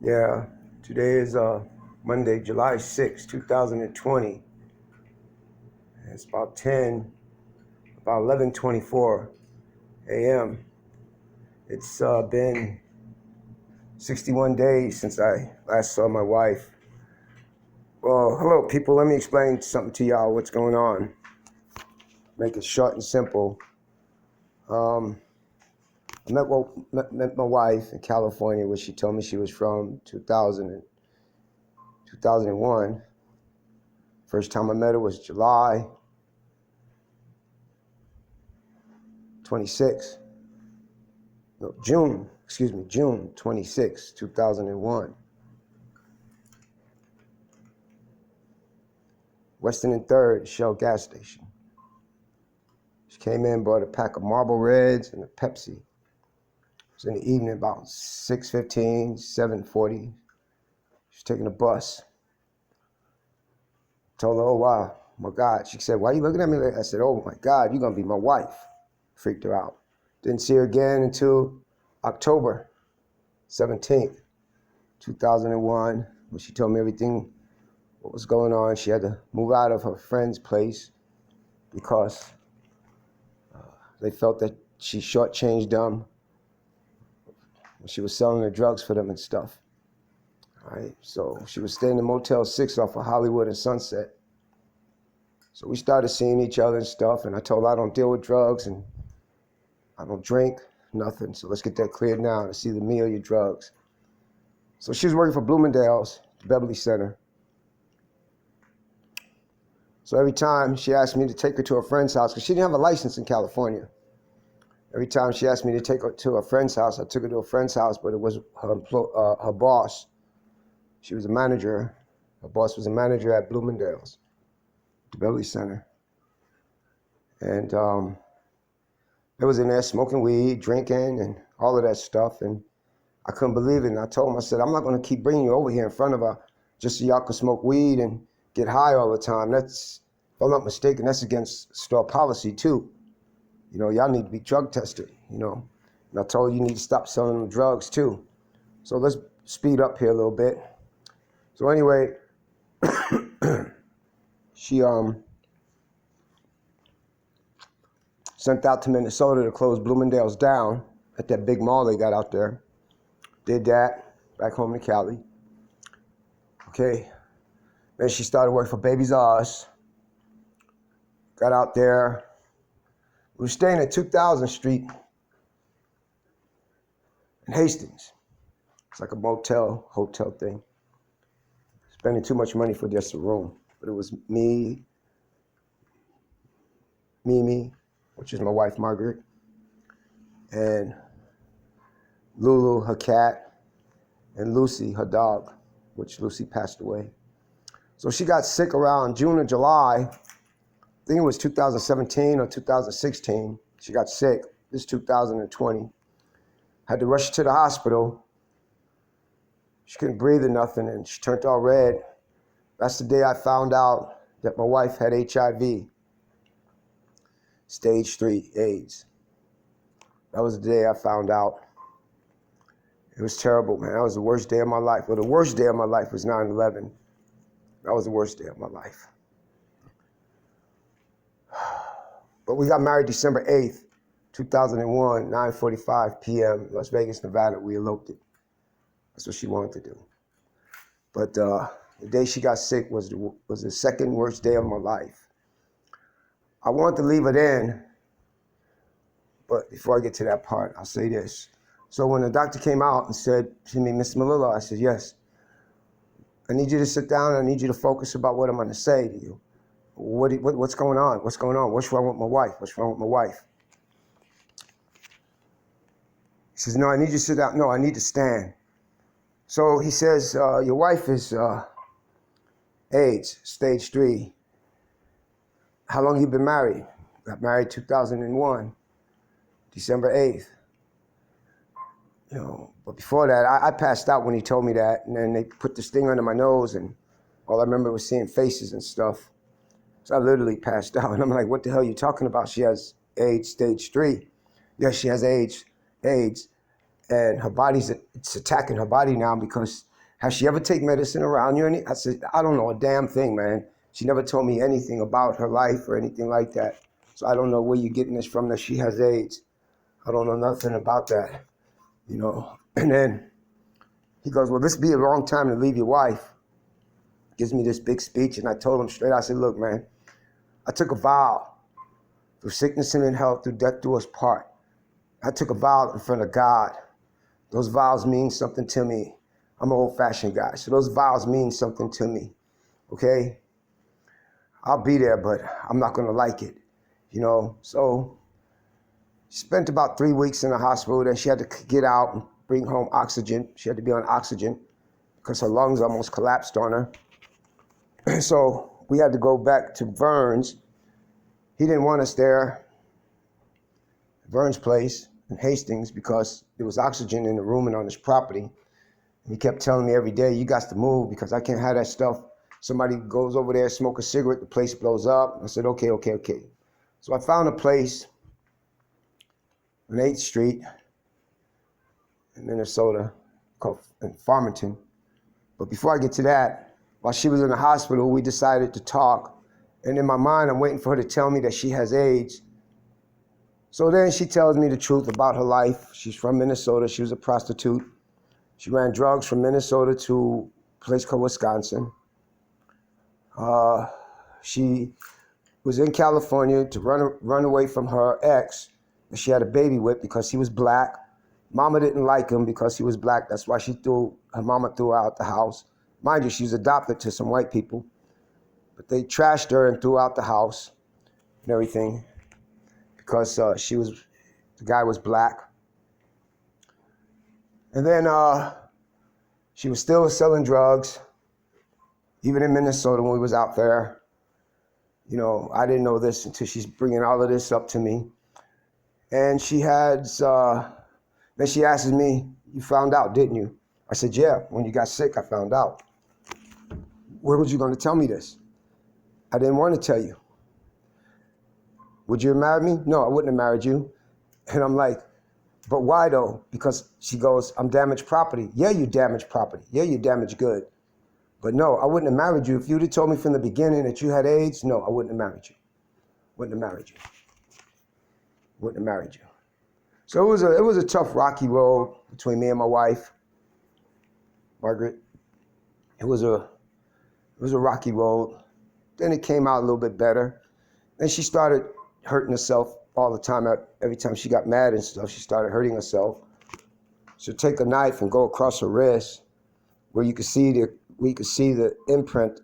Yeah, today is Monday, July 6, 2020. It's about 11:24 a.m. It's been 61 days since I last saw my wife. Well, hello people, let me explain something to y'all what's going on. Make it short and simple. Um, I met my wife in California, where she told me she was from 2001. First time I met her was July 26. No, June 26, 2001. Western and 3rd, Shell gas station. She came in, bought a pack of Marlboro Reds and a Pepsi. It was in the evening, about 6:15, 7:40. She's taking a bus. Told her, oh, wow, my God. She said, why are you looking at me like that? I said, oh, my God, you're going to be my wife. Freaked her out. Didn't see her again until October 17th, 2001, when she told me everything, what was going on. She had to move out of her friend's place because they felt that she shortchanged them when she was selling the drugs for them and stuff. All right, so she was staying in Motel 6 off of Hollywood and Sunset. So we started seeing each other and stuff, and I told her I don't deal with drugs and I don't drink, nothing. So let's get that cleared now. It's either me or your drugs. So she was working for Bloomingdale's, Beverly Center. So every time she asked me to take her to a friend's house, because she didn't have a license in California. Every time she asked me to take her to a friend's house, I took her to a friend's house, but it was her boss. She was a manager. Her boss was a manager at Bloomingdale's, the Beverly Center. And they was in there smoking weed, drinking, and all of that stuff. And I couldn't believe it. And I told him, I said, I'm not going to keep bringing you over here in front of her just so y'all can smoke weed and get high all the time. That's, if I'm not mistaken, that's against store policy too. You know, y'all need to be drug tested, you know. And I told you need to stop selling them drugs too. So let's speed up here a little bit. So anyway, she sent out to Minnesota to close Bloomingdale's down at that big mall they got out there. Did that, back home to Cali. Okay, then she started working for Babies R Us. Got out there. We were staying at 2000th Street in Hastings. It's like a motel, hotel thing. Spending too much money for just a room. But it was me, Mimi, which is my wife, Margaret, and Lulu, her cat, and Lucy, her dog, which Lucy passed away. So she got sick around June or July. I think it was 2017 or 2016. She got sick. This is 2020. Had to rush her to the hospital. She couldn't breathe or nothing, and she turned all red. That's the day I found out that my wife had HIV, stage 3 AIDS. That was the day I found out. It was terrible, man. That was the worst day of my life. Well, the worst day of my life was 9/11. That was the worst day of my life. But we got married December 8th, 2001, 9:45 p.m., Las Vegas, Nevada. We eloped it. That's what she wanted to do. But the day she got sick was the second worst day of my life. I wanted to leave it in, but before I get to that part, I'll say this. So when the doctor came out and said to me, Mr. Malillo, I said, yes, I need you to sit down and I need you to focus about what I'm going to say to you. What's going on? What's going on? What's wrong with my wife? What's wrong with my wife? He says, no, I need you to sit down. No, I need to stand. So he says, your wife is AIDS, stage 3. How long have you been married? Got married 2001, December 8th. You know, but before that, I passed out when he told me that, and then they put this thing under my nose, and all I remember was seeing faces and stuff. So I literally passed out, and I'm like, what the hell are you talking about? She has AIDS, stage 3. Yes, she has AIDS, and her body's, it's attacking her body now because has she ever taken medicine around you? I said, I don't know a damn thing, man. She never told me anything about her life or anything like that. So I don't know where you're getting this from, that she has AIDS. I don't know nothing about that, you know. And then he goes, well, this be a wrong time to leave your wife. Gives me this big speech, and I told him straight, I said, look, man, I took a vow through sickness and in health, through death do us part. I took a vow in front of God. Those vows mean something to me. I'm an old-fashioned guy, so those vows mean something to me, okay? I'll be there, but I'm not going to like it, you know? So she spent about 3 weeks in the hospital. Then she had to get out and bring home oxygen. She had to be on oxygen because her lungs almost collapsed on her. So we had to go back to Vern's. He didn't want us there, Vern's place in Hastings, because there was oxygen in the room and on his property. And he kept telling me every day, you got to move because I can't have that stuff. Somebody goes over there, smoke a cigarette, the place blows up. I said, okay. So I found a place on 8th Street in Minnesota called in Farmington. But before I get to that, while she was in the hospital, we decided to talk. And in my mind, I'm waiting for her to tell me that she has AIDS. So then she tells me the truth about her life. She's from Minnesota. She was a prostitute. She ran drugs from Minnesota to a place called Wisconsin. She was in California to run away from her ex that she had a baby with because he was black. Mama didn't like him because he was black. That's why her mama threw her out the house. Mind you, she was adopted to some white people. But they trashed her and threw out the house and everything because the guy was black. And then she was still selling drugs, even in Minnesota when we was out there. You know, I didn't know this until she's bringing all of this up to me. And then she asks me, you found out, didn't you? I said, yeah, when you got sick, I found out. Where was you going to tell me this? I didn't want to tell you. Would you have married me? No, I wouldn't have married you. And I'm like, but why though? Because she goes, I'm damaged property. Yeah, you damaged property. Yeah, you damaged good. But no, I wouldn't have married you. If you'd have told me from the beginning that you had AIDS, no, I wouldn't have married you. Wouldn't have married you. Wouldn't have married you. So it was a tough, rocky road between me and my wife, Margaret. It was a rocky road. Then it came out a little bit better. Then she started hurting herself all the time. Every time she got mad and stuff, she started hurting herself. She'd take a knife and go across her wrist where you could see the imprint,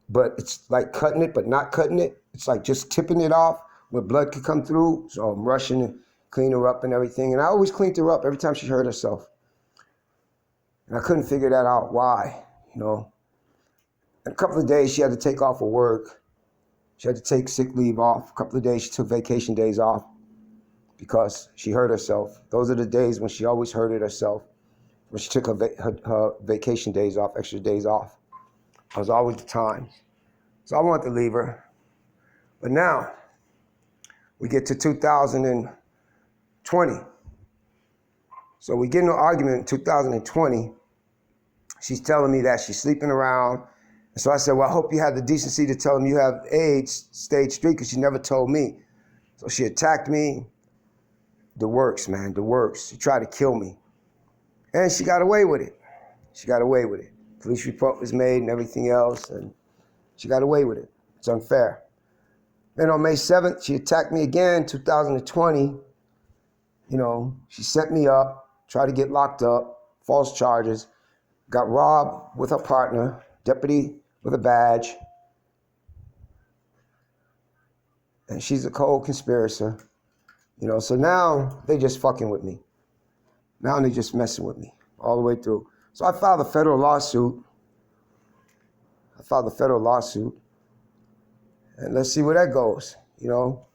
but it's like cutting it, but not cutting it. It's like just tipping it off where blood could come through. So I'm rushing to clean her up and everything. And I always cleaned her up every time she hurt herself. And I couldn't figure that out, why, you know. In a couple of days, she had to take off of work. She had to take sick leave off. A couple of days, she took vacation days off because she hurt herself. Those are the days when she always hurted herself, when she took her vacation days off, extra days off. That was always the time. So I wanted to leave her. But now, we get to 2020. So we get in an argument in 2020. She's telling me that she's sleeping around. And so I said, well, I hope you had the decency to tell him you have AIDS, stage 3, because she never told me. So she attacked me. The works, man, the works. She tried to kill me. And she got away with it. She got away with it. Police report was made and everything else, and she got away with it. It's unfair. Then on May 7th, she attacked me again, 2020. You know, she set me up, tried to get locked up, false charges, got robbed with her partner, deputy with a badge. And she's a cold conspirator. You know, so now they just fucking with me. Now they just messing with me all the way through. So I filed a federal lawsuit. And let's see where that goes, you know.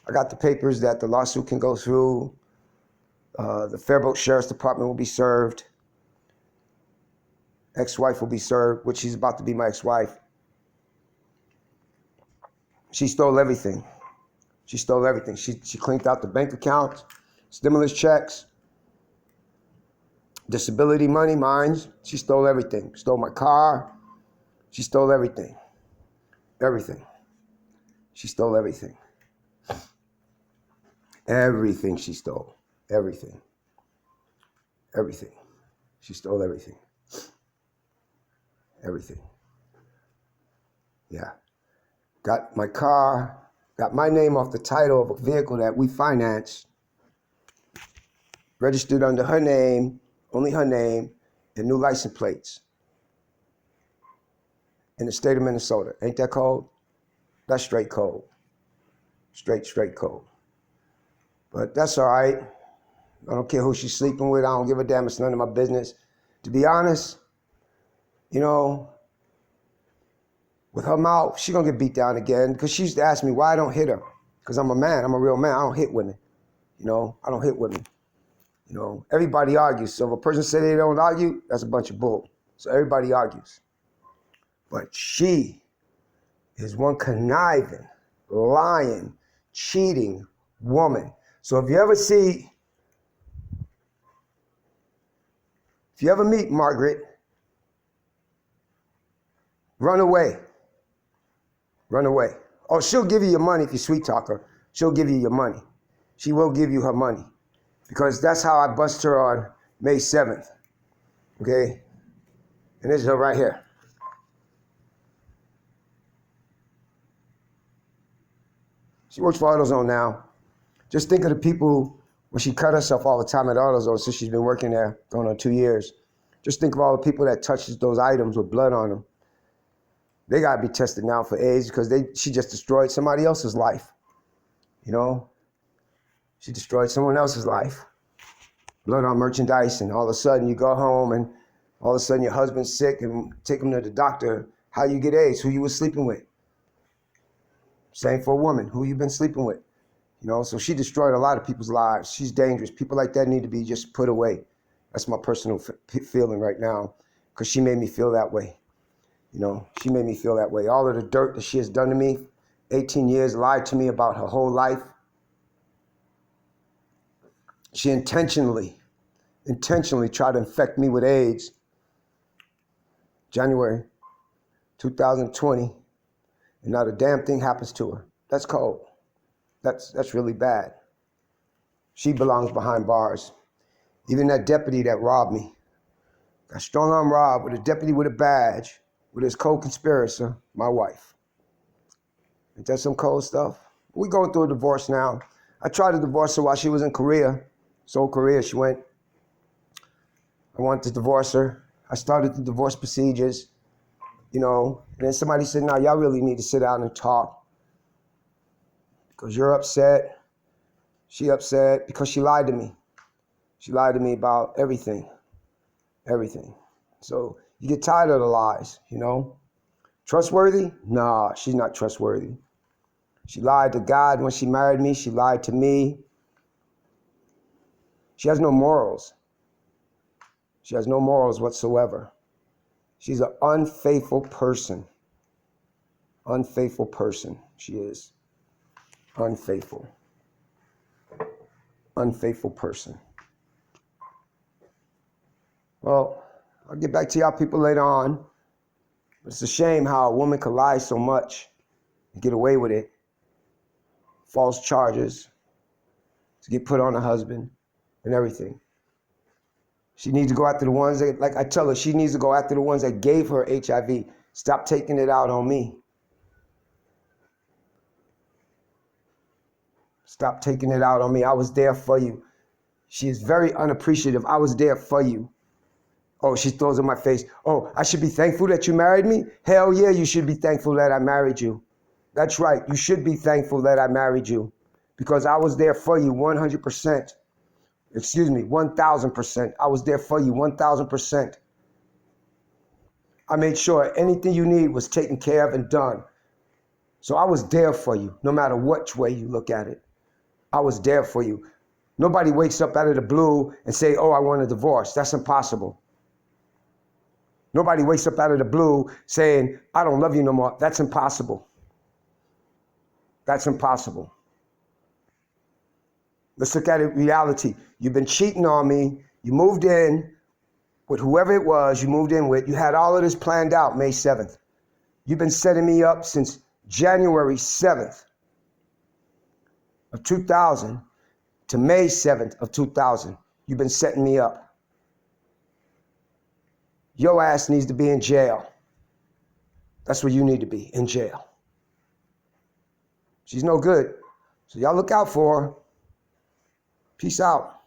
I got the papers that the lawsuit can go through. The Faribault Sheriff's Department will be served. Ex-wife will be served, which she's about to be my ex-wife. She stole everything. She cleaned out the bank accounts, stimulus checks. Disability money, mine. She stole everything. Stole my car. She stole everything. Everything. She stole everything. Everything she stole. Everything. Everything. She stole everything. Everything. Yeah. Got my car, got my name off the title of a vehicle that we financed, registered under her name, only her name, and new license plates in the state of Minnesota. Ain't that cold? That's straight cold. Straight cold. But that's all right. I don't care who she's sleeping with. I don't give a damn. It's none of my business. To be honest, you know, with her mouth, she gonna get beat down again because she used to ask me why I don't hit her. Because I'm a man, I'm a real man. I don't hit women. You know, I don't hit women. You know, everybody argues. So if a person says they don't argue, that's a bunch of bull. So everybody argues. But she is one conniving, lying, cheating woman. So if you ever meet Margaret, run away. Run away. Oh, she'll give you your money if you sweet talk her. She'll give you your money. She will give you her money. Because that's how I bust her on May 7th. Okay? And this is her right here. She works for AutoZone now. Just think of the people when she cut herself all the time at AutoZone since she's been working there going on 2 years. Just think of all the people that touches those items with blood on them. They got to be tested now for AIDS because she just destroyed somebody else's life. You know? She destroyed someone else's life. Blood on merchandise, and all of a sudden you go home and all of a sudden your husband's sick and take him to the doctor. How you get AIDS? Who you was sleeping with? Same for a woman. Who you been sleeping with? You know, so she destroyed a lot of people's lives. She's dangerous. People like that need to be just put away. That's my personal feeling right now because she made me feel that way. You know, she made me feel that way. All of the dirt that she has done to me, 18 years, lied to me about her whole life. She intentionally tried to infect me with AIDS. January 2020, and not a damn thing happens to her. That's cold. That's really bad. She belongs behind bars. Even that deputy that robbed me, got strong arm robbed with a deputy with a badge, with his co-conspirator, my wife. Ain't that some cold stuff? We going through a divorce now. I tried to divorce her while she was in Korea. Seoul, Korea, she went. I wanted to divorce her. I started the divorce procedures, you know, and then somebody said, no, y'all really need to sit down and talk because you're upset. She upset because she lied to me. She lied to me about everything. So you get tired of the lies, you know. Trustworthy? Nah, she's not trustworthy. She lied to God when she married me. She lied to me. She has no morals. She has no morals whatsoever. She's an unfaithful person. Unfaithful person, she is. Unfaithful. Unfaithful person. Well, I'll get back to y'all people later on. But it's a shame how a woman could lie so much and get away with it. False charges to get put on her husband and everything. She needs to go after the ones that, like I tell her, she needs to go after the ones that gave her HIV. Stop taking it out on me. Stop taking it out on me. I was there for you. She is very unappreciative. I was there for you. Oh, she throws in my face. Oh, I should be thankful that you married me? Hell yeah, you should be thankful that I married you. That's right. You should be thankful that I married you because I was there for you 100%. Excuse me, 1,000%. I was there for you 1,000%. I made sure anything you need was taken care of and done. So I was there for you, no matter which way you look at it. I was there for you. Nobody wakes up out of the blue and say, oh, I want a divorce. That's impossible. Nobody wakes up out of the blue saying, I don't love you no more. That's impossible. That's impossible. Let's look at it reality. You've been cheating on me. You moved in with whoever it was you moved in with. You had all of this planned out May 7th. You've been setting me up since January 7th of 2000 to May 7th of 2000. You've been setting me up. Your ass needs to be in jail. That's where you need to be, in jail. She's no good. So y'all look out for her. Peace out.